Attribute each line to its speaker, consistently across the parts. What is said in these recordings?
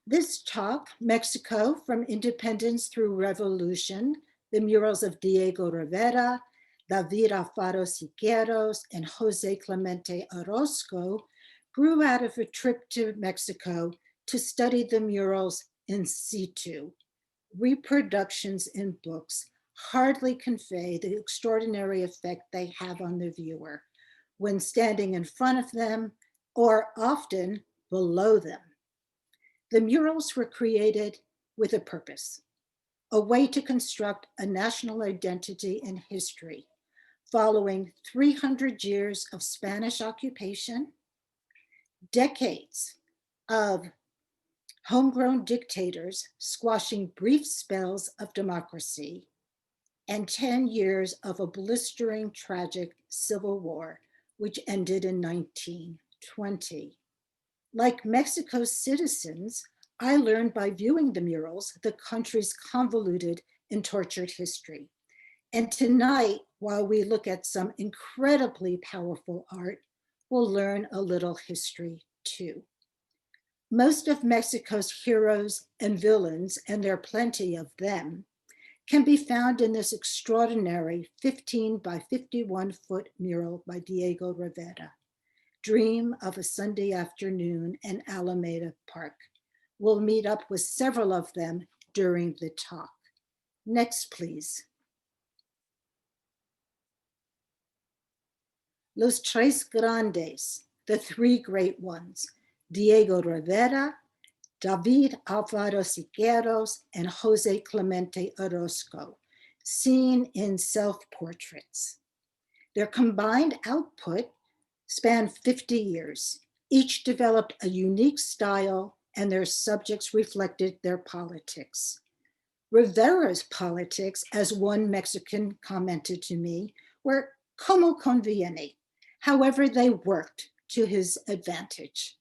Speaker 1: This talk, Mexico from Independence Through Revolution, the murals of Diego Rivera, David Alfaro Siqueiros, and José Clemente Orozco, grew out of a trip to Mexico to study the murals in situ. Reproductions in books hardly convey the extraordinary effect they have on the viewer when standing in front of them or often below them. The murals were created with a purpose, a way to construct a national identity and history following 300 years of Spanish occupation, decades of homegrown dictators squashing brief spells of democracy, and 10 years of a blistering, tragic civil war, which ended in 1920. Like Mexico's citizens, I learned by viewing the murals the country's convoluted and tortured history. And tonight, while we look at some incredibly powerful art, we'll learn a little history too. Most of Mexico's heroes and villains, and there are plenty of them, can be found in this extraordinary 15 by 51-foot mural by Diego Rivera, Dream of a Sunday Afternoon in Alameda Park. We'll meet up with several of them during the talk. Next, please. Los Tres Grandes, the three great ones, Diego Rivera, David Alfaro Siqueiros, and José Clemente Orozco, seen in self-portraits. Their combined output spanned 50 years. Each developed a unique style, and their subjects reflected their politics. Rivera's politics, as one Mexican commented to me, were como conviene, however they worked to his advantage.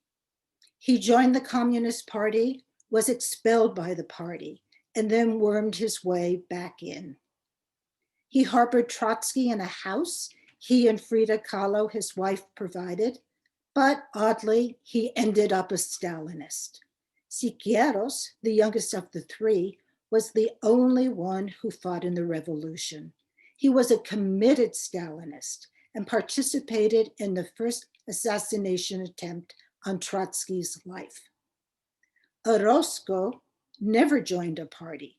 Speaker 1: He joined the Communist Party, was expelled by the party, and then wormed his way back in. He harbored Trotsky in a house he and Frida Kahlo, his wife, provided, but oddly, he ended up a Stalinist. Siqueiros, the youngest of the three, was the only one who fought in the revolution. He was a committed Stalinist and participated in the first assassination attempt on Trotsky's life. Orozco never joined a party.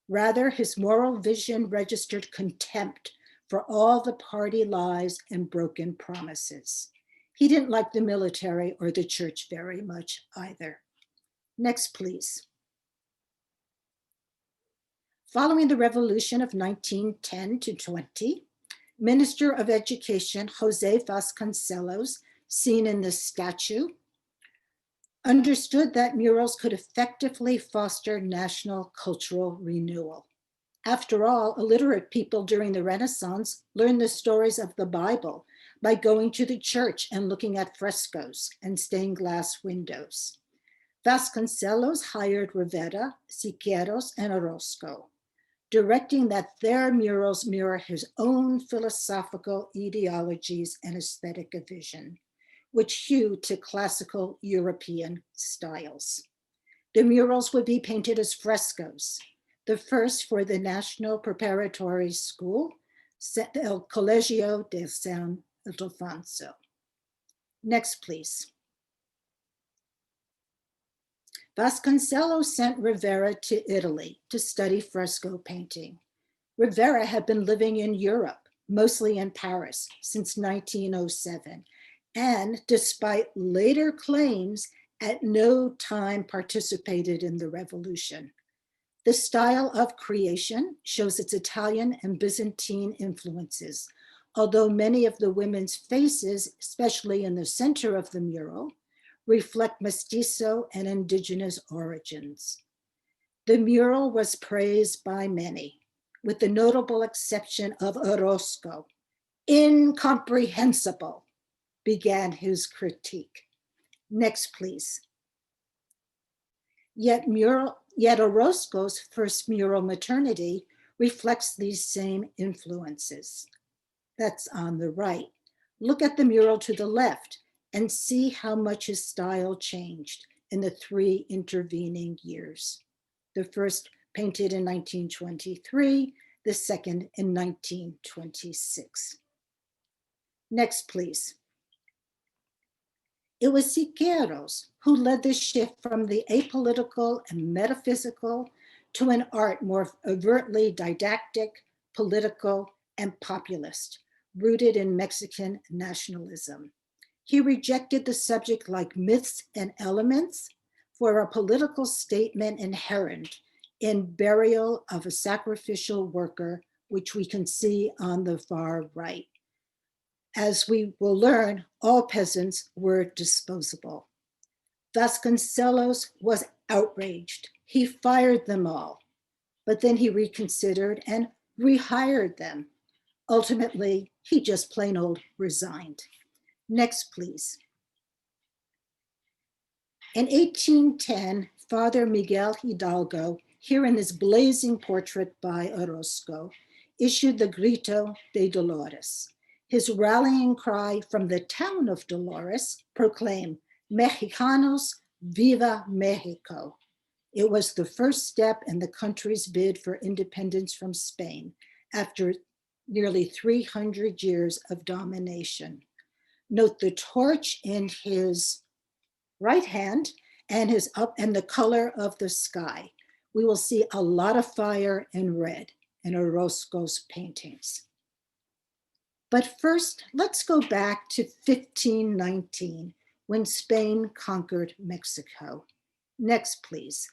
Speaker 1: Rather, his moral vision registered contempt for all the party lies and broken promises. He didn't like the military or the church very much either. Next, please. Following the revolution of 1910 to 20, Minister of Education Jose Vasconcelos, seen in this statue, understood that murals could effectively foster national cultural renewal. After all, illiterate people during the Renaissance learned the stories of the Bible by going to the church and looking at frescoes and stained glass windows. Vasconcelos hired Rivera, Siqueiros, and Orozco, directing that their murals mirror his own philosophical ideologies and aesthetic vision, which hew to classical European styles. The murals would be painted as frescoes, the first for the National Preparatory School, El Colegio de San Ildefonso. Next, please. Vasconcelos sent Rivera to Italy to study fresco painting. Rivera had been living in Europe, mostly in Paris, since 1907, and despite later claims, at no time participated in the revolution. The style of creation shows its Italian and Byzantine influences, although many of the women's faces, especially in the center of the mural, reflect mestizo and indigenous origins. The mural was praised by many, with the notable exception of Orozco. Incomprehensible, began his critique. Next, please. Yet Orozco's first mural, Maternity, reflects these same influences. That's on the right. Look at the mural to the left and see how much his style changed. in the 3 intervening years. The first painted in 1923, the second in 1926. Next, please. It was Siqueiros who led the shift from the apolitical and metaphysical to an art more overtly didactic, political, and populist, rooted in Mexican nationalism. He rejected the subject like myths and elements for a political statement inherent in burial of a sacrificial worker, which we can see on the far right. As we will learn, all peasants were disposable. Vasconcelos was outraged. He fired them all, but then he reconsidered and rehired them. Ultimately, he just plain old resigned. Next, please. In 1810, Father Miguel Hidalgo, here in this blazing portrait by Orozco, issued the Grito de Dolores. His rallying cry from the town of Dolores proclaimed, Mexicanos, viva Mexico. It was the first step in the country's bid for independence from Spain after nearly 300 years of domination. Note the torch in his right hand and the color of the sky. We will see a lot of fire and red in Orozco's paintings. But first, let's go back to 1519 when Spain conquered Mexico. Next, please.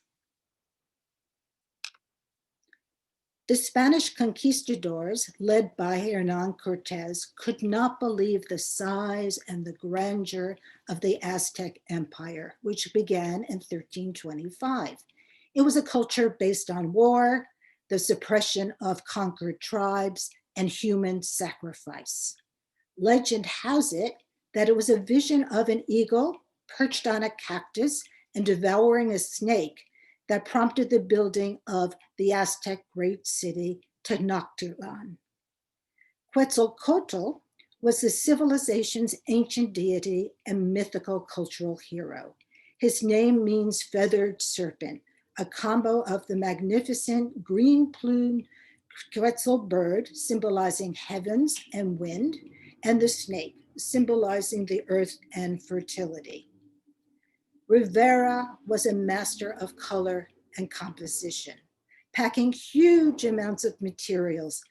Speaker 1: The Spanish conquistadors, led by Hernan Cortés, could not believe the size and the grandeur of the Aztec Empire, which began in 1325. It was a culture based on war, the suppression of conquered tribes, and human sacrifice. Legend has it that it was a vision of an eagle perched on a cactus and devouring a snake that prompted the building of the Aztec great city, Tenochtitlan. Quetzalcoatl was the civilization's ancient deity and mythical cultural hero. His name means feathered serpent, a combo of the magnificent green-plumed Quetzal bird, symbolizing heavens and wind, and the snake, symbolizing the earth and fertility. Rivera was a master of color and composition, packing huge amounts of materials,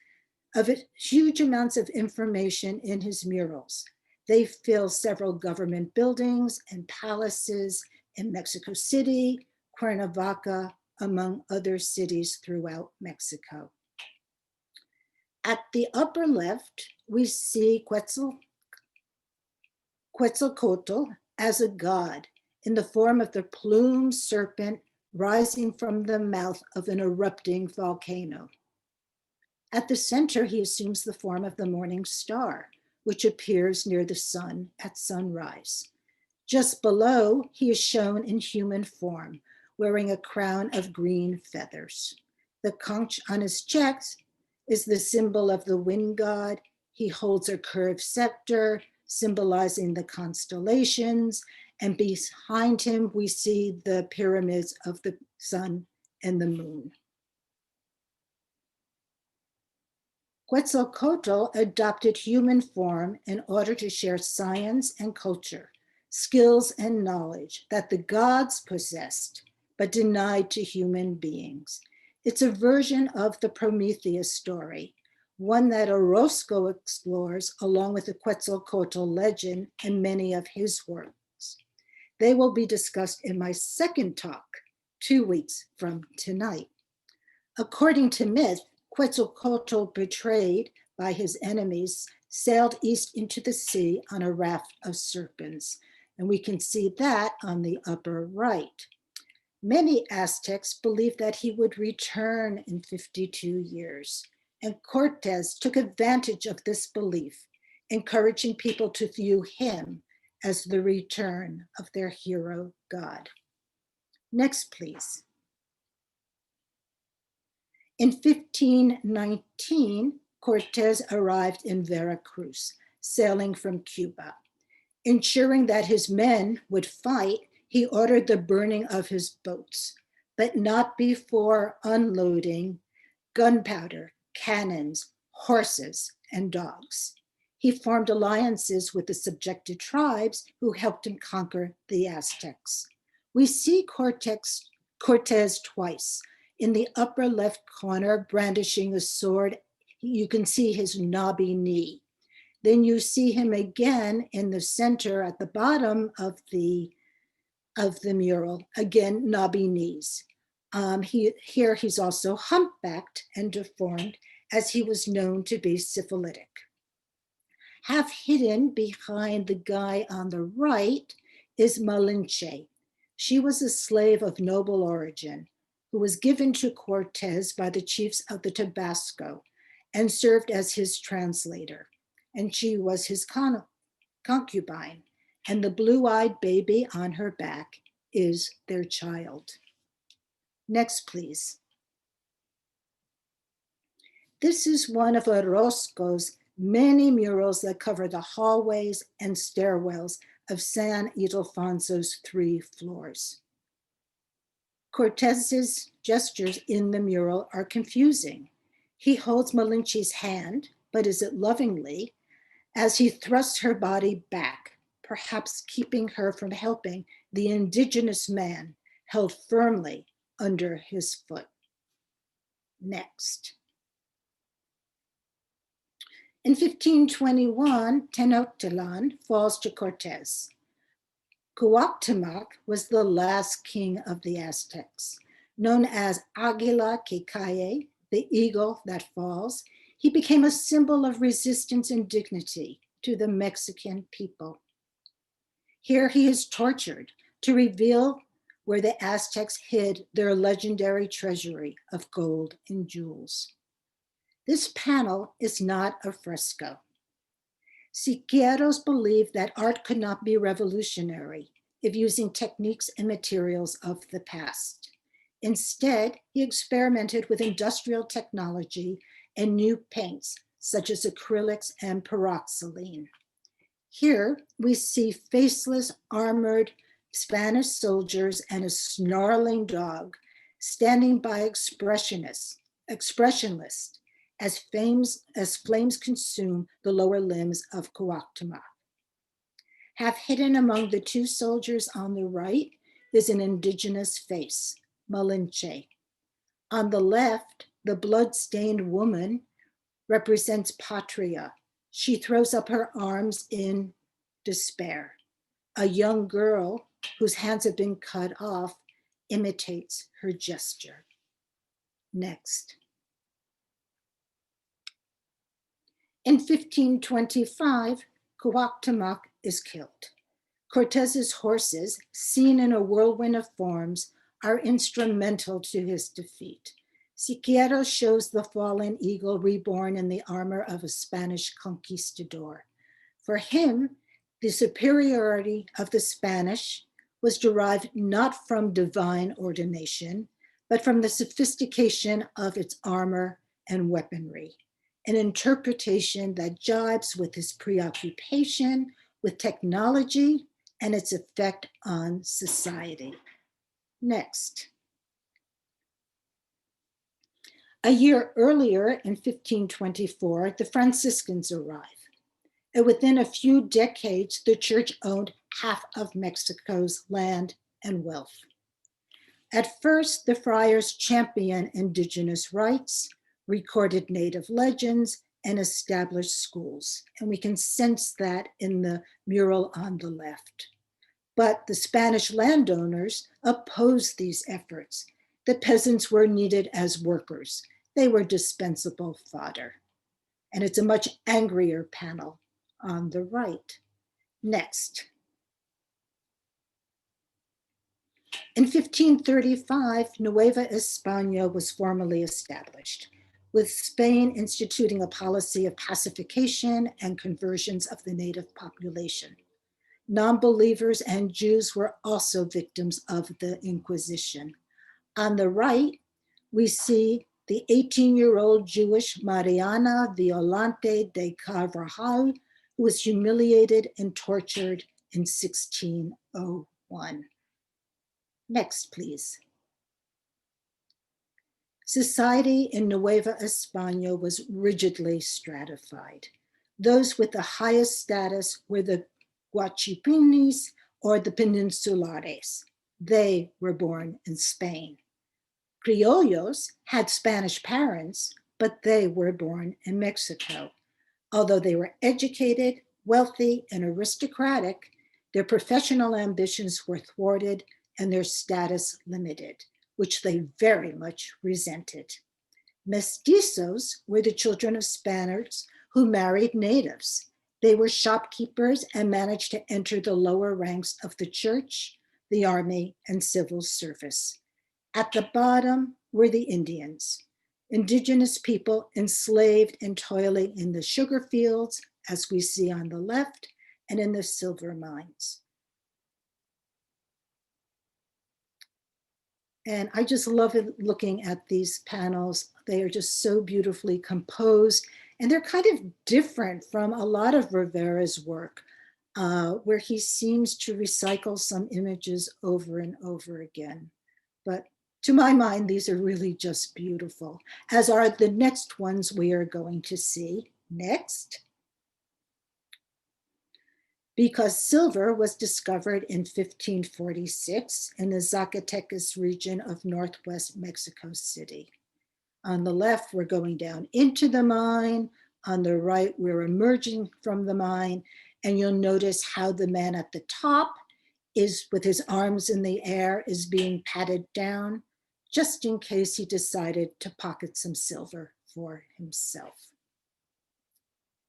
Speaker 1: huge amounts of information in his murals. They fill several government buildings and palaces in Mexico City, Cuernavaca, among other cities throughout Mexico. At the upper left, we see Quetzalcoatl as a god in the form of the plumed serpent rising from the mouth of an erupting volcano. At the center, he assumes the form of the morning star, which appears near the sun at sunrise. Just below, he is shown in human form, wearing a crown of green feathers. The conch on his chest is the symbol of the wind god. He holds a curved scepter, symbolizing the constellations, and behind him, we see the pyramids of the sun and the moon. Quetzalcoatl adopted human form in order to share science and culture, skills and knowledge that the gods possessed, but denied to human beings. It's a version of the Prometheus story, one that Orozco explores along with the Quetzalcoatl legend in many of his works. They will be discussed in my second talk, 2 weeks from tonight. According to myth, Quetzalcoatl, betrayed by his enemies, sailed east into the sea on a raft of serpents, and we can see that on the upper right. Many Aztecs believed that he would return in 52 years, and Cortés took advantage of this belief, encouraging people to view him as the return of their hero god. Next, please. In 1519, Cortés arrived in Veracruz, sailing from Cuba. Ensuring that his men would fight, He ordered the burning of his boats, but not before unloading gunpowder, cannons, horses, and dogs. He formed alliances with the subjected tribes who helped him conquer the Aztecs. We see Cortez twice. In the upper left corner, brandishing a sword, you can see his knobby knee. Then you see him again in the center at the bottom of the mural, again, knobby knees. Here he's also humpbacked and deformed, as he was known to be syphilitic. Half hidden behind the guy on the right is Malinche. She was a slave of noble origin who was given to Cortez by the chiefs of the Tabasco and served as his translator. And she was his concubine. And the blue-eyed baby on her back is their child. Next, please. This is one of Orozco's many murals that cover the hallways and stairwells of San Ildefonso's 3 floors. Cortez's gestures in the mural are confusing. He holds Malinche's hand, but is it lovingly, as he thrusts her body back, perhaps keeping her from helping the indigenous man held firmly under his foot. Next. In 1521, Tenochtitlan falls to Cortez. Cuauhtémoc was the last king of the Aztecs. Known as Águila que Cae, the eagle that falls, he became a symbol of resistance and dignity to the Mexican people. Here he is tortured to reveal where the Aztecs hid their legendary treasury of gold and jewels. This panel is not a fresco. Siqueiros believed that art could not be revolutionary if using techniques and materials of the past. Instead, he experimented with industrial technology and new paints, such as acrylics and peroxylene. Here, we see faceless, armored Spanish soldiers and a snarling dog standing by expressionless, as flames consume the lower limbs of Cuauhtémoc. Half hidden among the 2 soldiers on the right is an indigenous face, Malinche. On the left, the blood-stained woman represents Patria. She throws up her arms in despair. A young girl whose hands have been cut off imitates her gesture. Next. In 1525, Cuauhtémoc is killed. Cortez's horses, seen in a whirlwind of forms, are instrumental to his defeat. Siqueiros shows the fallen eagle reborn in the armor of a Spanish conquistador. For him, the superiority of the Spanish was derived not from divine ordination, but from the sophistication of its armor and weaponry, an interpretation that jibes with his preoccupation with technology and its effect on society. Next. A year earlier, in 1524, the Franciscans arrive. And within a few decades, the church owned half of Mexico's land and wealth. At first, the friars championed indigenous rights, recorded native legends, and established schools. And we can sense that in the mural on the left. But the Spanish landowners opposed these efforts. The peasants were needed as workers. They were dispensable fodder. And it's a much angrier panel on the right. Next. In 1535, Nueva España was formally established, with Spain instituting a policy of pacification and conversions of the native population. Non-believers and Jews were also victims of the Inquisition. On the right, we see the 18-year-old Jewish Mariana Violante de Carvajal, who was humiliated and tortured in 1601. Next, please. Society in Nueva España was rigidly stratified. Those with the highest status were the Guachipinis or the Peninsulares. They were born in Spain. Criollos had Spanish parents, but they were born in Mexico. Although they were educated, wealthy, and aristocratic, their professional ambitions were thwarted and their status limited, which they very much resented. Mestizos were the children of Spaniards who married natives. They were shopkeepers and managed to enter the lower ranks of the church, the army, and civil service. At the bottom were the Indians, indigenous people enslaved and toiling in the sugar fields, as we see on the left, and in the silver mines. And I just love looking at these panels. They are just so beautifully composed, and they're kind of different from a lot of Rivera's work, where he seems to recycle some images over and over again. But to my mind, these are really just beautiful, as are the next ones we are going to see. Next. Because silver was discovered in 1546 in the Zacatecas region of northwest Mexico City. On the left, we're going down into the mine. On the right, we're emerging from the mine. And you'll notice how the man at the top is, with his arms in the air, is being patted down, just in case he decided to pocket some silver for himself.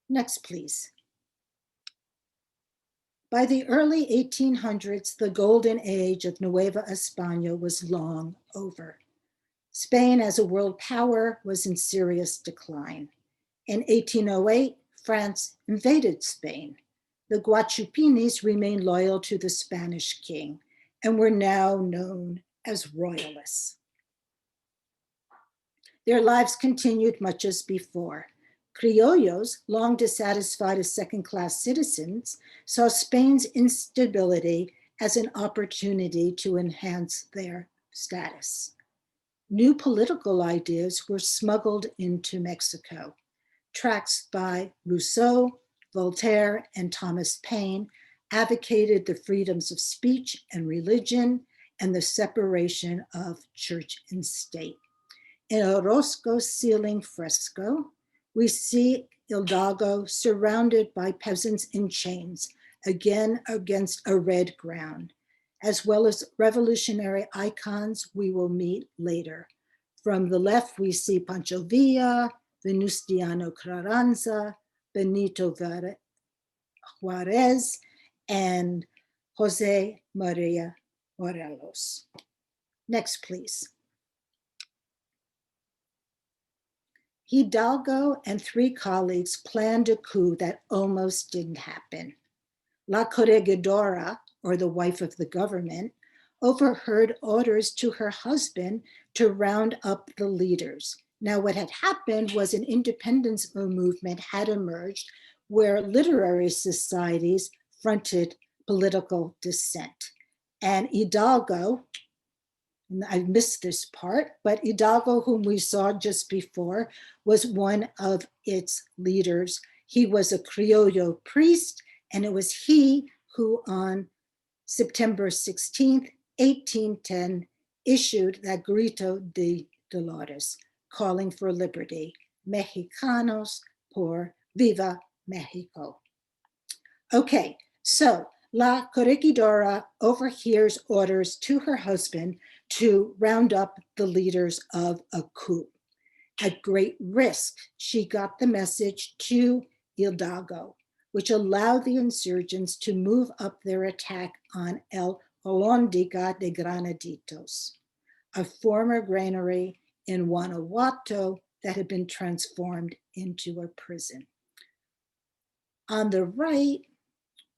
Speaker 1: Next, please. By the early 1800s, the golden age of Nueva España was long over. Spain as a world power was in serious decline. In 1808, France invaded Spain. The Guachupinis remained loyal to the Spanish king and were now known as royalists. Their lives continued much as before. Criollos, long dissatisfied as second-class citizens, saw Spain's instability as an opportunity to enhance their status. New political ideas were smuggled into Mexico. Tracts by Rousseau, Voltaire, and Thomas Paine advocated the freedoms of speech and religion and the separation of church and state. In Orozco's ceiling fresco, we see Hidalgo surrounded by peasants in chains, again against a red ground, as well as revolutionary icons we will meet later. From the left, we see Pancho Villa, Venustiano Carranza, Benito Juárez, and Jose Maria Morelos. Next, please. Hidalgo and three colleagues planned a coup that almost didn't happen. La Corregidora, or the wife of the government, overheard orders to her husband to round up the leaders. Now, what had happened was an independence movement had emerged where literary societies fronted political dissent. And Hidalgo, and I missed this part, but Hidalgo, whom we saw just before, was one of its leaders. He was a Criollo priest, and it was he who on September 16th, 1810, issued that grito de Dolores, calling for liberty, Mexicanos por Viva Mexico. Okay, so La Corregidora overhears orders to her husband to round up the leaders of a coup. At great risk, she got the message to Hidalgo, which allowed the insurgents to move up their attack on El Alhóndiga de Granaditos, a former granary in Guanajuato that had been transformed into a prison. On the right,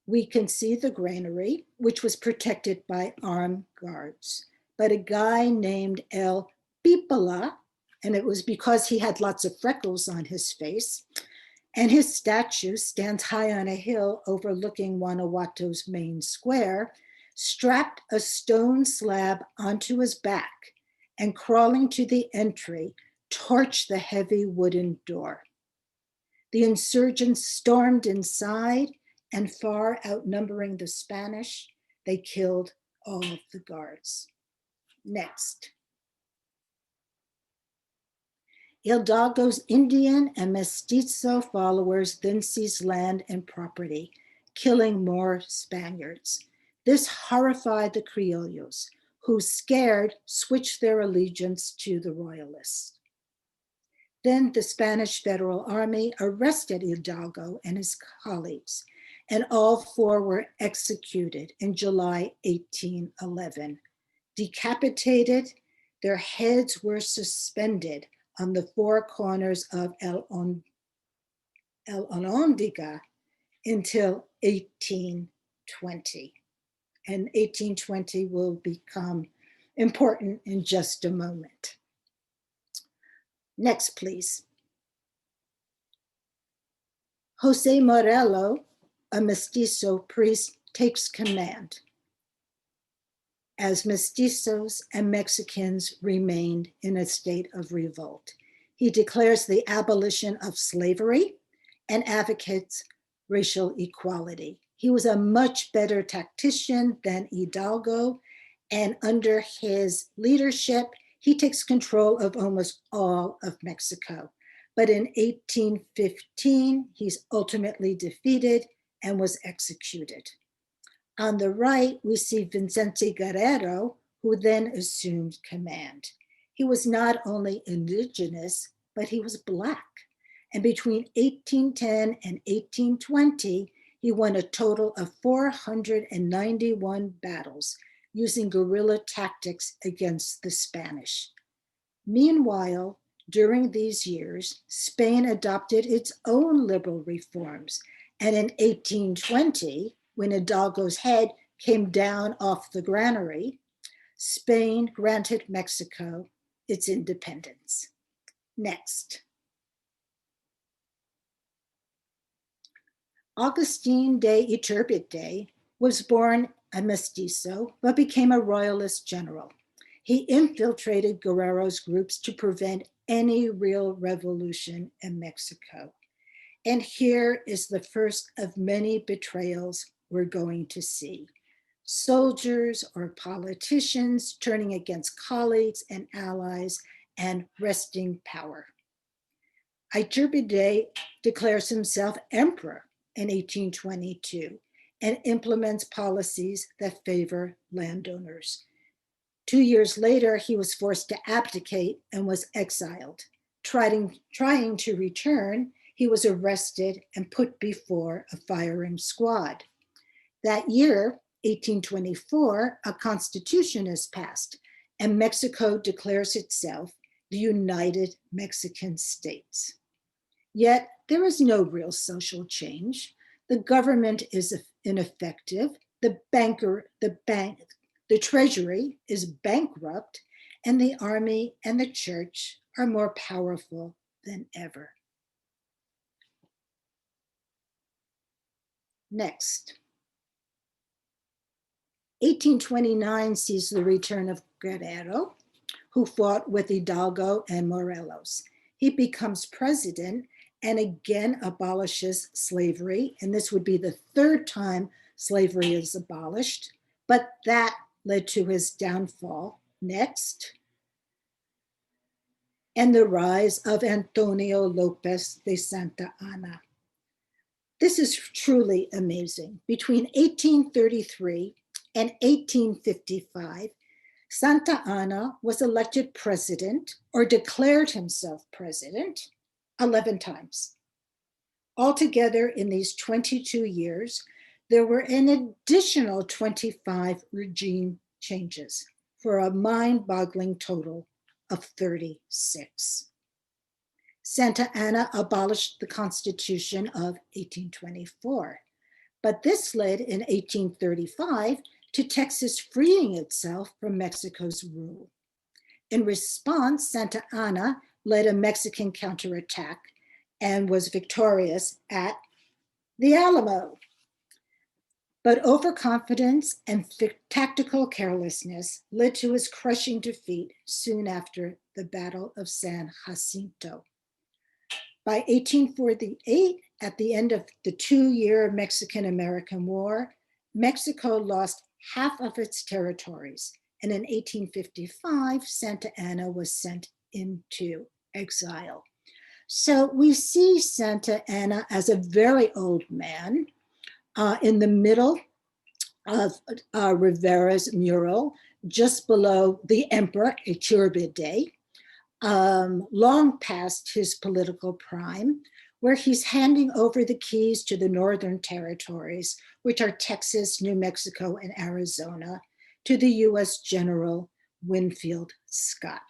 Speaker 1: we can see the granary, which was protected by armed guards. But a guy named El Pipola, and it was because he had lots of freckles on his face, and his statue stands high on a hill overlooking Guanajuato's main square, strapped a stone slab onto his back, and crawling to the entry, torched the heavy wooden door. The insurgents stormed inside, and far outnumbering the Spanish, they killed all of the guards. Next. Hidalgo's Indian and Mestizo followers then seized land and property, killing more Spaniards. This horrified the Criollos, who, scared, switched their allegiance to the Royalists. Then the Spanish Federal Army arrested Hidalgo and his colleagues, and all four were executed in July 1811. Decapitated, their heads were suspended on the four corners of El Onondiga until 1820. And 1820 will become important in just a moment. Next, please. Jose Morello, a mestizo priest, takes command, as mestizos and Mexicans remained in a state of revolt. He declares the abolition of slavery and advocates racial equality. He was a much better tactician than Hidalgo, and under his leadership, he takes control of almost all of Mexico. But in 1815, he's ultimately defeated and was executed. On the right, we see Vicente Guerrero, who then assumed command. He was not only indigenous, but he was Black. And between 1810 and 1820, he won a total of 491 battles using guerrilla tactics against the Spanish. Meanwhile, during these years, Spain adopted its own liberal reforms. And in 1820, when Hidalgo's head came down off the granary, Spain granted Mexico its independence. Next. Agustin de Iturbide was born a mestizo, but became a royalist general. He infiltrated Guerrero's groups to prevent any real revolution in Mexico. And here is the first of many betrayals we're going to see. Soldiers or politicians turning against colleagues and allies and wresting power. Iturbide declares himself emperor in 1822 and implements policies that favor landowners. 2 years later, he was forced to abdicate and was exiled. Trying to return, he was arrested and put before a firing squad. That year, 1824, a constitution is passed, and Mexico declares itself the United Mexican States. Yet there is no real social change. The government is ineffective. The treasury is bankrupt, and the army and the church are more powerful than ever. Next. 1829 sees the return of Guerrero, who fought with Hidalgo and Morelos. He becomes president and again abolishes slavery, and this would be the third time slavery is abolished, but that led to his downfall. Next. And the rise of Antonio Lopez de Santa Anna. This is truly amazing. Between 1833 and 1855, Santa Anna was elected president or declared himself president 11 times. Altogether, in these 22 years, there were an additional 25 regime changes for a mind-boggling total of 36. Santa Anna abolished the Constitution of 1824, but this led in 1835 to Texas freeing itself from Mexico's rule. In response, Santa Anna led a Mexican counterattack and was victorious at the Alamo. But overconfidence and tactical carelessness led to his crushing defeat soon after the Battle of San Jacinto. By 1848, at the end of the 2-year Mexican-American War, Mexico lost half of its territories, and in 1855, Santa Anna was sent into exile. So we see Santa Anna as a very old man in the middle of Rivera's mural, just below the emperor, Iturbide, long past his political prime, where he's handing over the keys to the northern territories, which are Texas, New Mexico, and Arizona, to the US General Winfield Scott.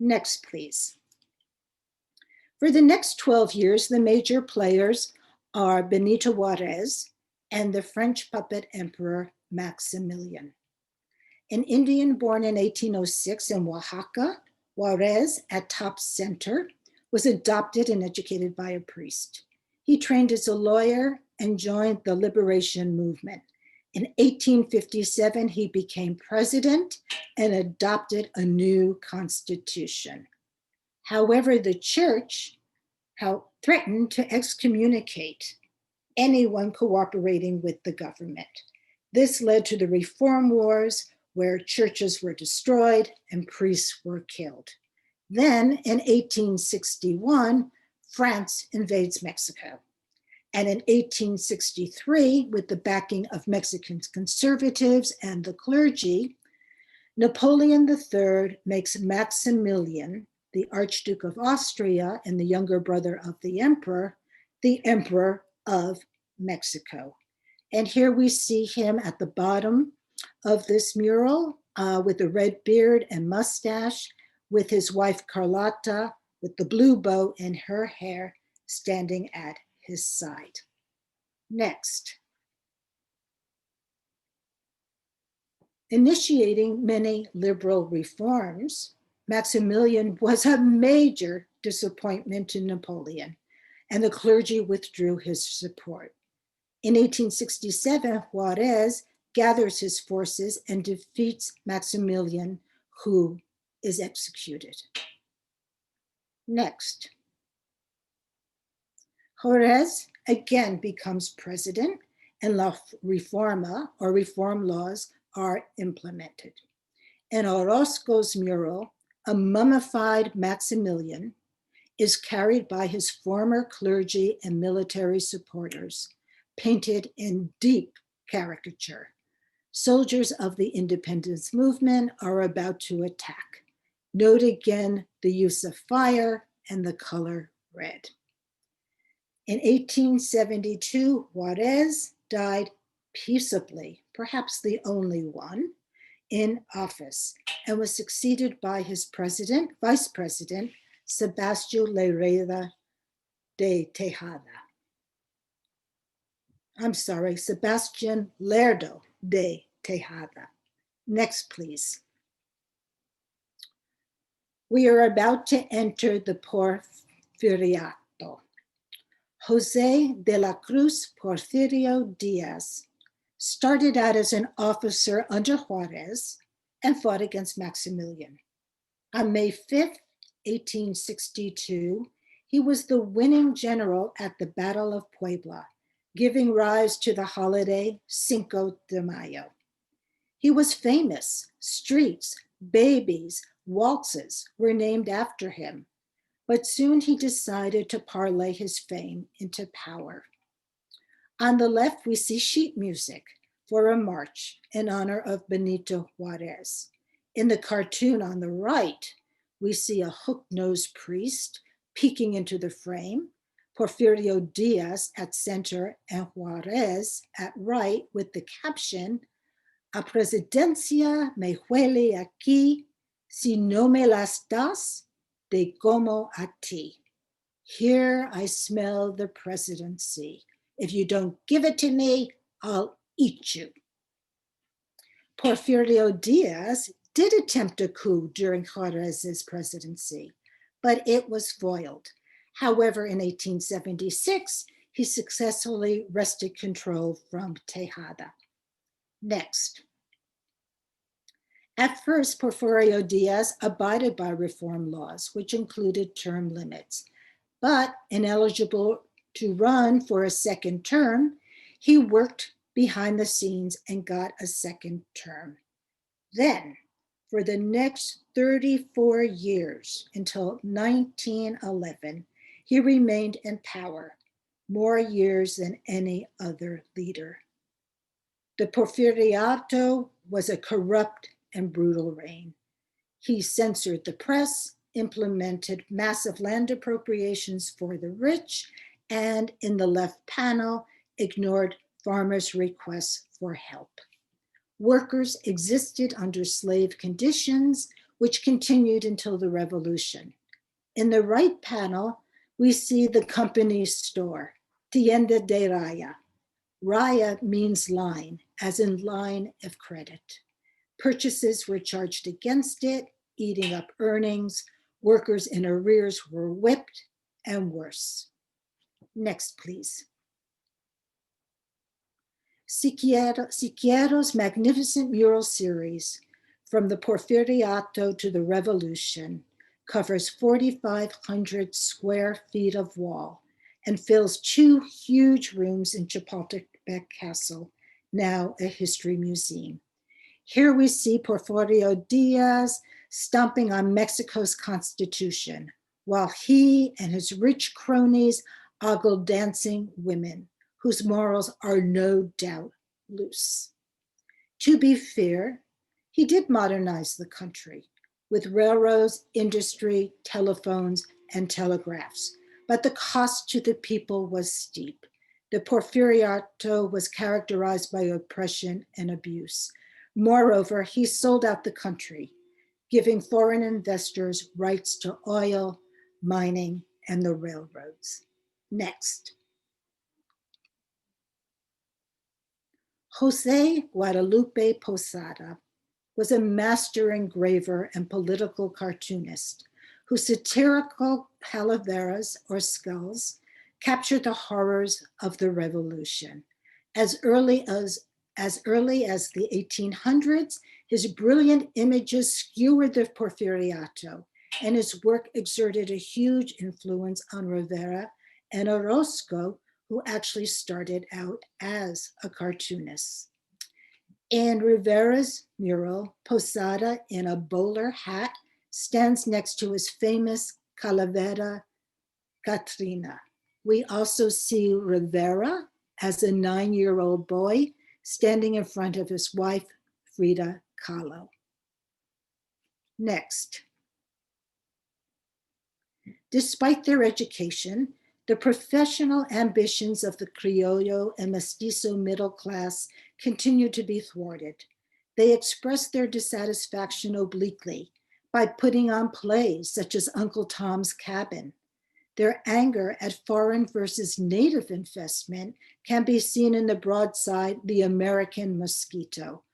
Speaker 1: Next, please. For the next 12 years, the major players are Benito Juárez and the French puppet emperor Maximilian. An Indian born in 1806 in Oaxaca, Juárez, at top center, was adopted and educated by a priest. He trained as a lawyer and joined the liberation movement. In 1857, he became president and adopted a new constitution. However, the church threatened to excommunicate anyone cooperating with the government. This led to the Reform Wars, where churches were destroyed and priests were killed. Then, in 1861, France invades Mexico. And in 1863, with the backing of Mexican conservatives and the clergy, Napoleon III makes Maximilian, the Archduke of Austria and the younger brother of the Emperor of Mexico. And here we see him at the bottom of this mural with a red beard and mustache, with his wife Carlotta with the blue bow in her hair standing at his side. Next. Initiating many liberal reforms, Maximilian was a major disappointment to Napoleon, and the clergy withdrew his support. In 1867, Juárez gathers his forces and defeats Maximilian, who is executed. Next. Juárez again becomes president, and La Reforma, or reform laws, are implemented. In Orozco's mural, a mummified Maximilian is carried by his former clergy and military supporters, painted in deep caricature. Soldiers of the independence movement are about to attack. Note again the use of fire and the color red. In 1872, Juárez died peaceably, perhaps the only one, in office, and was succeeded by his vice president, Sebastián Lerdo de Tejada. Sebastián Lerdo de Tejada. Next, please. We are about to enter the Porfiriato. José de la Cruz Porfirio Díaz started out as an officer under Juárez and fought against Maximilian. On May 5th, 1862, he was the winning general at the Battle of Puebla, giving rise to the holiday Cinco de Mayo. He was famous. Streets, babies, waltzes were named after him, but soon he decided to parlay his fame into power. On the left, we see sheet music for a march in honor of Benito Juárez. In the cartoon on the right, we see a hook-nosed priest peeking into the frame, Porfirio Díaz at center and Juárez at right, with the caption, "A presidencia me huele aquí, si no me las das, te como a ti." Here I smell the presidency. If you don't give it to me, I'll eat you. Porfirio Díaz did attempt a coup during Juárez's presidency, but it was foiled. However, in 1876, he successfully wrested control from Tejada. Next. At first, Porfirio Díaz abided by reform laws, which included term limits. But ineligible to run for a second term, he worked behind the scenes and got a second term. Then, for the next 34 years until 1911, he remained in power, more years than any other leader. The Porfiriato was a corrupt and brutal reign. He censored the press, implemented massive land appropriations for the rich, and in the left panel, ignored farmers' requests for help. Workers existed under slave conditions, which continued until the revolution. In the right panel, we see the company's store, Tienda de Raya. Raya means line, as in line of credit. Purchases were charged against it, eating up earnings. Workers in arrears were whipped, and worse. Next, please. Siqueiros' magnificent mural series, From the Porfiriato to the Revolution, covers 4,500 square feet of wall and fills 2 huge rooms in Chapultepec Castle, now a history museum. Here we see Porfirio Díaz stomping on Mexico's constitution, while he and his rich cronies ogle dancing women, whose morals are no doubt loose. To be fair, he did modernize the country with railroads, industry, telephones, and telegraphs, but the cost to the people was steep. The Porfiriato was characterized by oppression and abuse. Moreover, he sold out the country, giving foreign investors rights to oil, mining, and the railroads. Next. Jose Guadalupe Posada was a master engraver and political cartoonist whose satirical calaveras, or skulls, captured the horrors of the revolution. As early as the 1800s, his brilliant images skewered the Porfiriato, and his work exerted a huge influence on Rivera and Orozco, who actually started out as a cartoonist. In Rivera's mural, Posada, in a bowler hat, stands next to his famous Calavera Catrina. We also see Rivera as a 9-year-old boy standing in front of his wife, Frida Kahlo. Next. Despite their education, the professional ambitions of the Criollo and Mestizo middle class continued to be thwarted. They expressed their dissatisfaction obliquely by putting on plays such as Uncle Tom's Cabin. Their anger at foreign versus native investment can be seen in the broadside, The American Mosquito.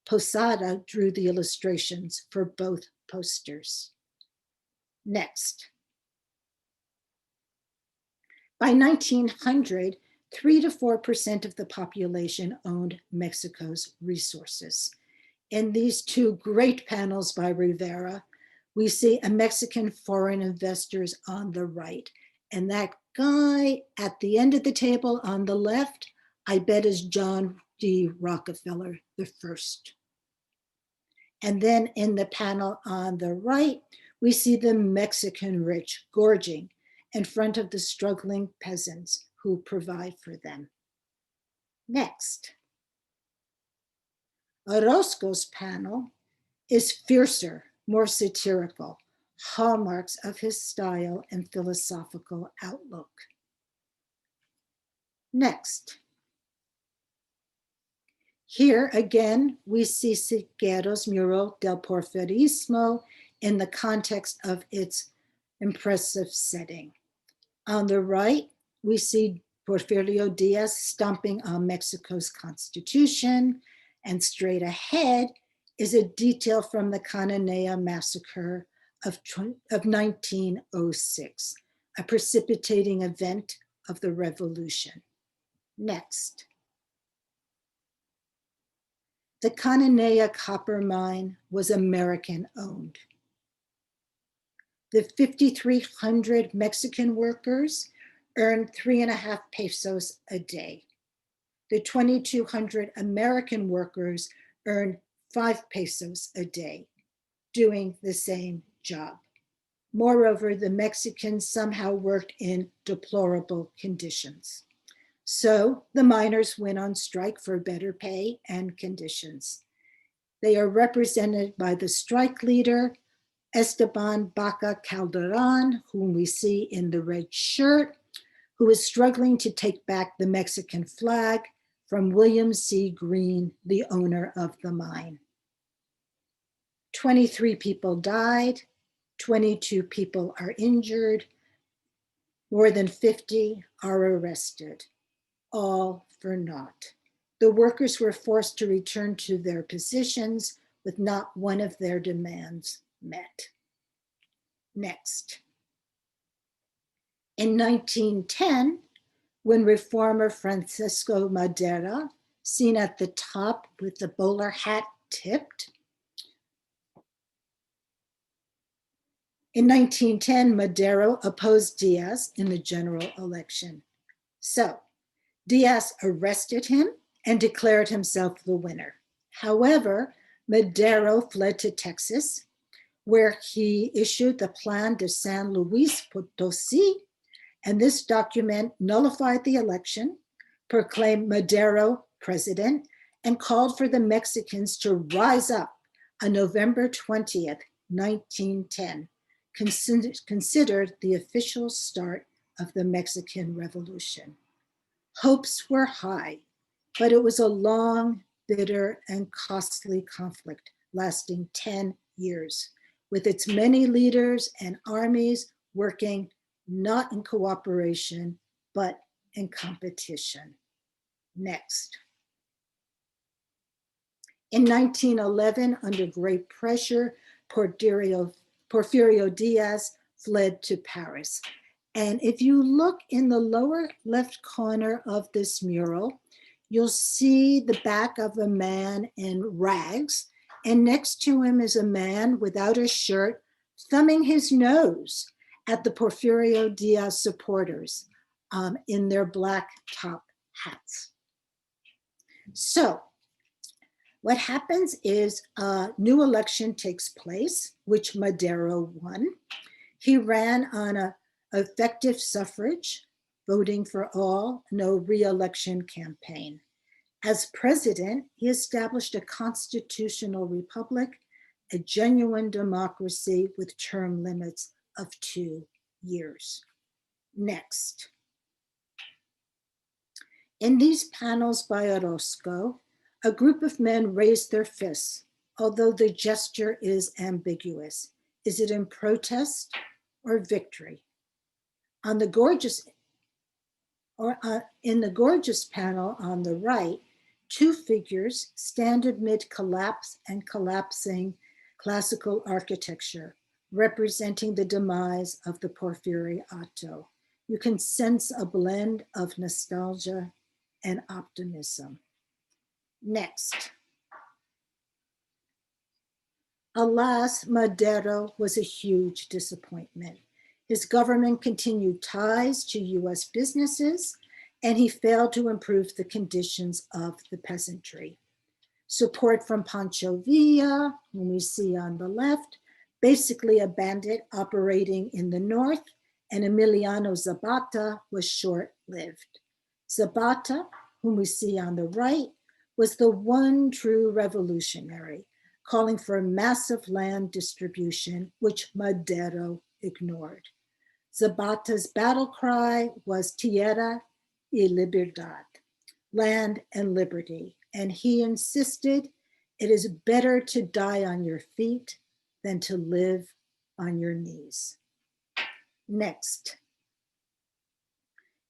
Speaker 1: Posada drew the illustrations for both posters. Next. By 1900, 3 to 4% of the population owned Mexico's resources. In these 2 great panels by Rivera, we see a Mexican foreign investors on the right. And that guy at the end of the table on the left, I bet is John D. Rockefeller the first. And then in the panel on the right, we see the Mexican rich gorging in front of the struggling peasants who provide for them. Next. Orozco's panel is fiercer, more satirical, hallmarks of his style and philosophical outlook. Next. Here again, we see Siqueiros' mural del Porfirismo in the context of its impressive setting. On the right, we see Porfirio Díaz stomping on Mexico's constitution, and straight ahead is a detail from the Cananea massacre of 1906, a precipitating event of the revolution. Next. The Cananea copper mine was American owned. The 5,300 Mexican workers earned 3.5 pesos a day. The 2,200 American workers earned 5 pesos a day, doing the same job. Moreover, the Mexicans somehow worked in deplorable conditions. So the miners went on strike for better pay and conditions. They are represented by the strike leader, Esteban Baca Calderon, whom we see in the red shirt, who is struggling to take back the Mexican flag from William C. Green, the owner of the mine. 23 people died, 22 people are injured, more than 50 are arrested, all for naught. The workers were forced to return to their positions with not one of their demands met. Next. In 1910, when reformer Francisco Madera, seen at the top with the bowler hat tipped, in 1910, Madero opposed Díaz in the general election. So Díaz arrested him and declared himself the winner. However, Madero fled to Texas, where he issued the Plan de San Luis Potosí, and this document nullified the election, proclaimed Madero president, and called for the Mexicans to rise up on November 20th, 1910, considered the official start of the Mexican Revolution. Hopes were high, but it was a long, bitter, and costly conflict lasting 10 years, with its many leaders and armies working not in cooperation, but in competition. Next. In 1911, under great pressure, Porfirio Díaz fled to Paris. And if you look in the lower left corner of this mural, you'll see the back of a man in rags, and next to him is a man without a shirt, thumbing his nose at the Porfirio Díaz supporters in their black top hats. So what happens is a new election takes place, which Madero won. He ran on an effective suffrage, voting for all, no re-election campaign. As president, he established a constitutional republic, a genuine democracy with term limits of 2 years. Next. In these panels by Orozco, a group of men raised their fists, although the gesture is ambiguous. Is it in protest or victory? In the gorgeous panel on the right, 2 figures stand amid collapse and collapsing classical architecture, representing the demise of the Porfiriato. You can sense a blend of nostalgia and optimism. Next. Alas, Madero was a huge disappointment. His government continued ties to US businesses, and he failed to improve the conditions of the peasantry. Support from Pancho Villa, whom we see on the left, basically a bandit operating in the north, and Emiliano Zapata was short-lived. Zapata, whom we see on the right, was the one true revolutionary, calling for massive land distribution, which Madero ignored. Zapata's battle cry was Tierra y Libertad, land and liberty, and he insisted it is better to die on your feet than to live on your knees. Next.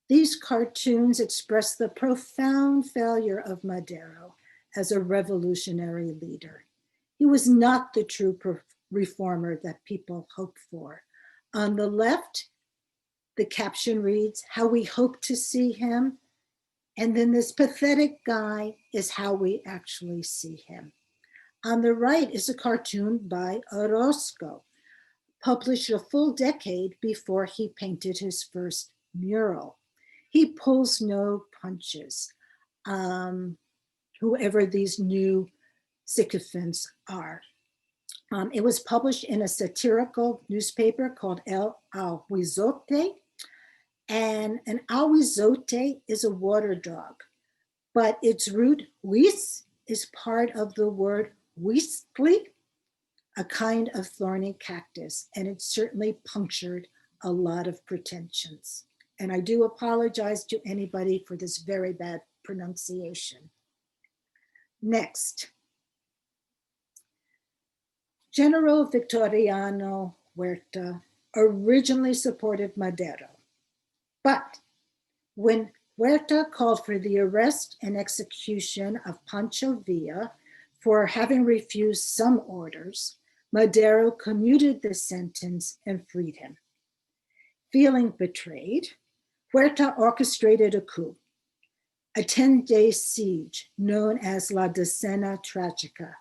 Speaker 1: These cartoons express the profound failure of Madero as a revolutionary leader. He was not the true reformer that people hoped for. On the left, The caption reads, "How we hope to see him." And then this pathetic guy is how we actually see him. On the right is a cartoon by Orozco, published a full decade before he painted his first mural. He pulls no punches, whoever these new sycophants are. It was published in a satirical newspaper called El Ahuizote, and an ahuizote is a water dog, but its root huis is part of the word huistli, a kind of thorny cactus, and it certainly punctured a lot of pretensions. And I do apologize to anybody for this very bad pronunciation. Next. General Victoriano Huerta originally supported Madero, but when Huerta called for the arrest and execution of Pancho Villa for having refused some orders, Madero commuted the sentence and freed him. Feeling betrayed, Huerta orchestrated a coup, a 10-day siege known as La Decena Tragica.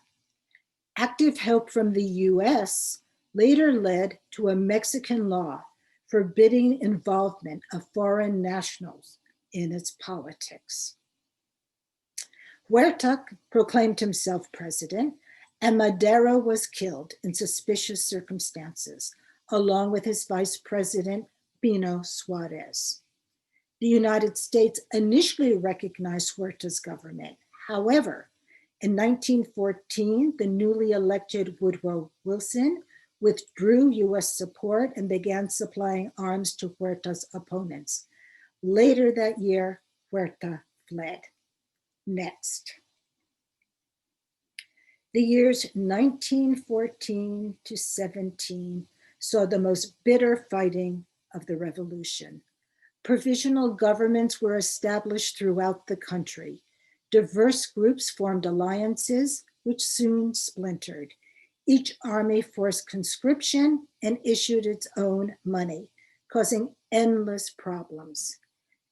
Speaker 1: Active help from the US later led to a Mexican law forbidding involvement of foreign nationals in its politics. Huerta proclaimed himself president, and Madero was killed in suspicious circumstances, along with his vice president, Pino Suarez. The United States initially recognized Huerta's government. However, in 1914, the newly elected Woodrow Wilson withdrew US support and began supplying arms to Huerta's opponents. Later that year, Huerta fled. Next. The years 1914 to 17 saw the most bitter fighting of the revolution. Provisional governments were established throughout the country. Diverse groups formed alliances, which soon splintered. Each army forced conscription and issued its own money, causing endless problems.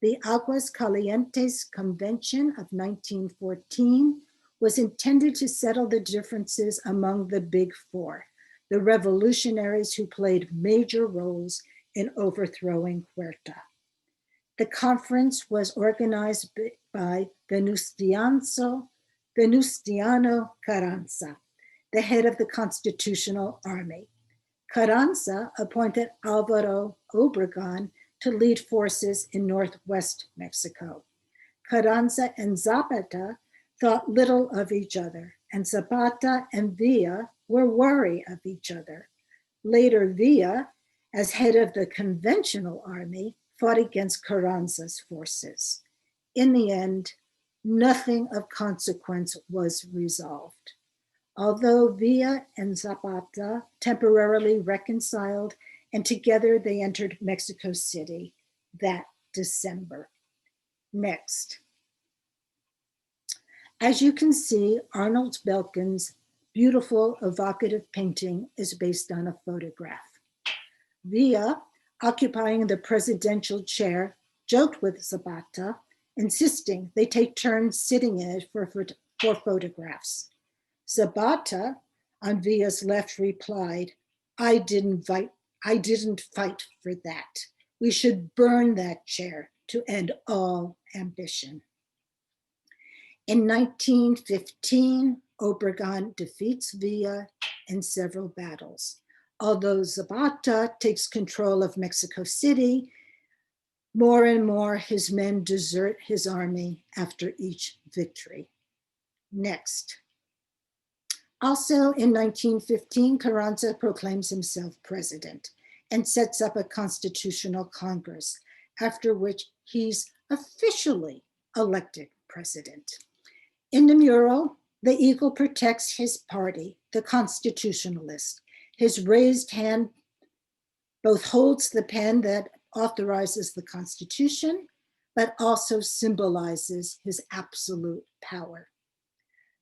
Speaker 1: The Aguas Calientes Convention of 1914 was intended to settle the differences among the Big Four, the revolutionaries who played major roles in overthrowing Huerta. The conference was organized by Venustiano Carranza, the head of the Constitutional Army. Carranza appointed Alvaro Obregón to lead forces in northwest Mexico. Carranza and Zapata thought little of each other, and Zapata and Villa were wary of each other. Later, Villa, as head of the conventional army, fought against Carranza's forces. In the end, nothing of consequence was resolved. Although Villa and Zapata temporarily reconciled, and together they entered Mexico City that December. Next. As you can see, Arnold Belkin's beautiful, evocative painting is based on a photograph. Villa, occupying the presidential chair, joked with Zapata, insisting they take turns sitting in it for photographs. Zapata, on Villa's left, replied, I didn't fight for that. We should burn that chair to end all ambition. In 1915, Obregón defeats Villa in several battles. Although Zapata takes control of Mexico City, more and more his men desert his army after each victory. Next. Also in 1915, Carranza proclaims himself president and sets up a constitutional congress, after which he's officially elected president. In the mural, the eagle protects his party, the Constitutionalists. His raised hand both holds the pen that authorizes the Constitution, but also symbolizes his absolute power.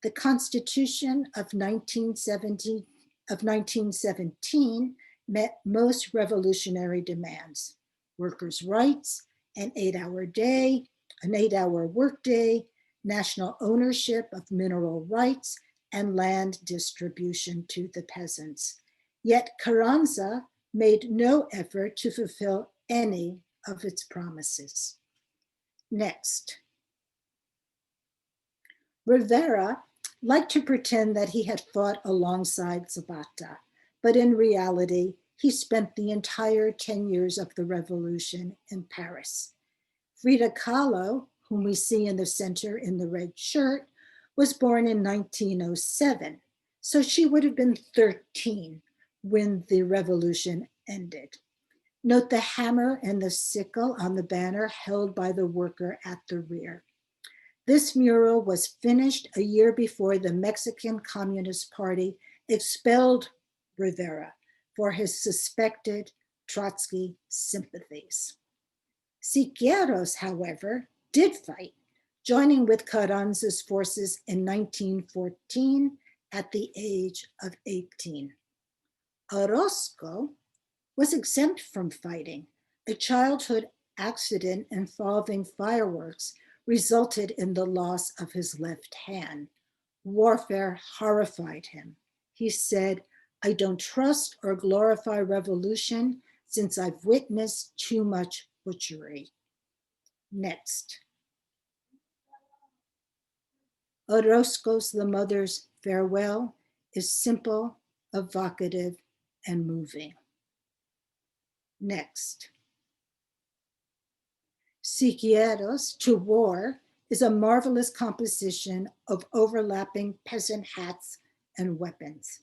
Speaker 1: The Constitution of 1917 met most revolutionary demands. workers' rights, an 8-hour day, an 8-hour workday, national ownership of mineral rights, and land distribution to the peasants. Yet Carranza made no effort to fulfill any of its promises. Next. Rivera liked to pretend that he had fought alongside Zapata, but in reality, he spent the entire 10 years of the revolution in Paris. Frida Kahlo, whom we see in the center in the red shirt, was born in 1907, so she would have been 13 when the revolution ended. Note the hammer and the sickle on the banner held by the worker at the rear. This mural was finished a year before the Mexican Communist Party expelled Rivera for his suspected Trotsky sympathies. Siqueiros, however, did fight, joining with Carranza's forces in 1914 at the age of 18. Orozco was exempt from fighting. A childhood accident involving fireworks resulted in the loss of his left hand. Warfare horrified him. He said, "I don't trust or glorify revolution since I've witnessed too much butchery." Next. Orozco's The Mother's Farewell is simple, evocative, and moving. Next. Siqueiros to War is a marvelous composition of overlapping peasant hats and weapons.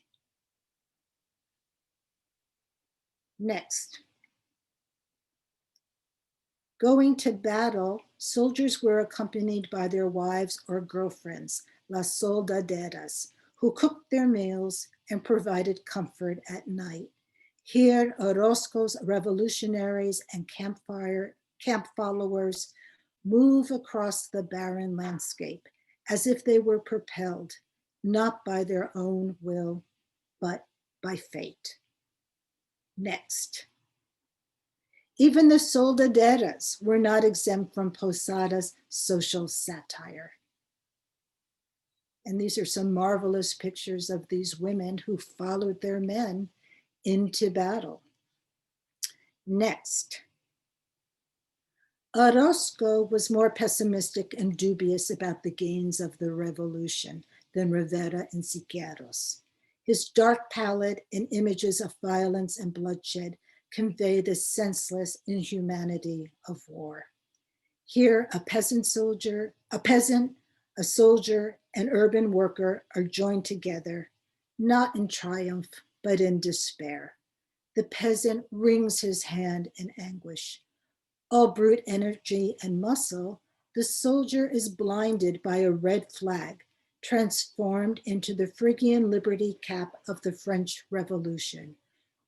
Speaker 1: Next. Going to battle, soldiers were accompanied by their wives or girlfriends, las soldaderas, who cooked their meals and provided comfort at night. Here, Orozco's revolutionaries and camp followers move across the barren landscape as if they were propelled, not by their own will, but by fate. Next. Even the soldaderas were not exempt from Posada's social satire. And these are some marvelous pictures of these women who followed their men into battle. Next. Orozco was more pessimistic and dubious about the gains of the revolution than Rivera and Siqueiros. His dark palette and images of violence and bloodshed convey the senseless inhumanity of war. Here, a peasant, a soldier, an urban worker are joined together, not in triumph, but in despair. The peasant wrings his hand in anguish. All brute energy and muscle, the soldier is blinded by a red flag, transformed into the Phrygian liberty cap of the French Revolution,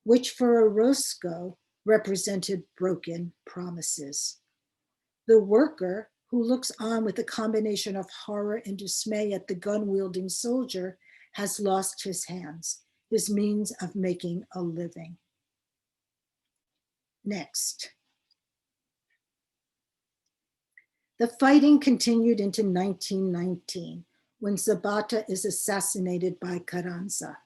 Speaker 1: which for Orozco represented broken promises. The worker, who looks on with a combination of horror and dismay at the gun-wielding soldier, has lost his hands, his means of making a living. Next. The fighting continued into 1919, when Zapata is assassinated by Carranza.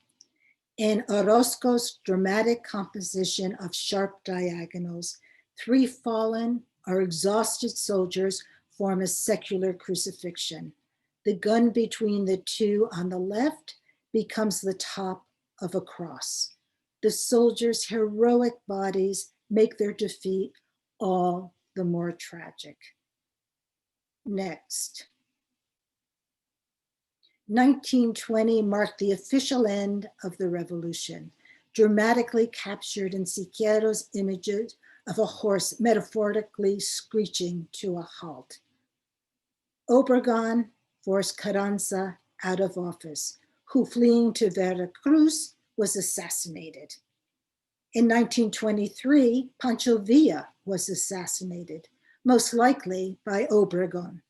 Speaker 1: In Orozco's dramatic composition of sharp diagonals, 3 fallen or exhausted soldiers form a secular crucifixion. The gun between the 2 on the left becomes the top of a cross. The soldiers' heroic bodies make their defeat all the more tragic. Next. 1920 marked the official end of the revolution, dramatically captured in Siqueiros' images of a horse metaphorically screeching to a halt. Obregón forced Carranza out of office, who, fleeing to Veracruz, was assassinated. In 1923, Pancho Villa was assassinated, most likely by Obregón.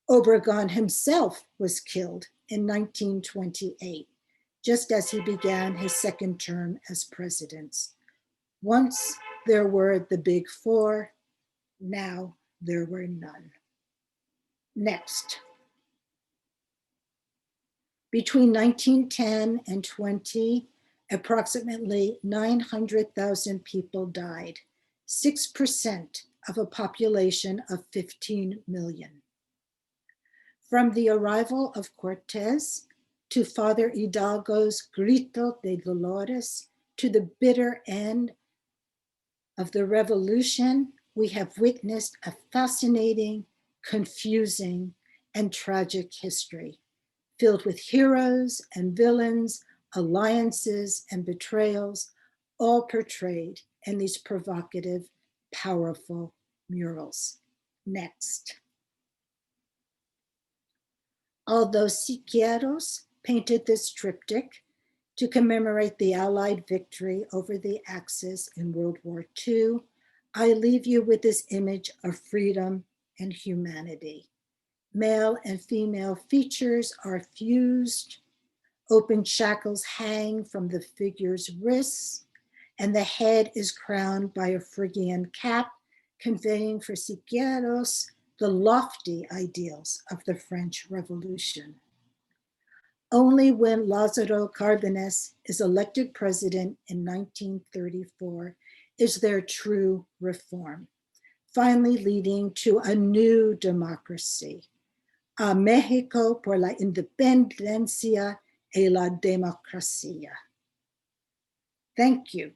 Speaker 1: Obregón himself was killed in 1928, just as he began his second term as president. Once there were the big four. Now there were none. Next. Between 1910 and 20, approximately 900,000 people died, 6% of a population of 15 million. From the arrival of Cortés to Father Hidalgo's Grito de Dolores, to the bitter end of the revolution, we have witnessed a fascinating, confusing, and tragic history, filled with heroes and villains, alliances and betrayals, all portrayed in these provocative, powerful murals. Next. Although Siqueiros painted this triptych to commemorate the Allied victory over the Axis in World War II, I leave you with this image of freedom and humanity. Male and female features are fused, open shackles hang from the figure's wrists, and the head is crowned by a Phrygian cap, conveying for Siqueiros the lofty ideals of the French Revolution. Only when Lázaro Cárdenas is elected president in 1934 is there true reform, finally leading to a new democracy, a México por la independencia y la democracia. Thank you.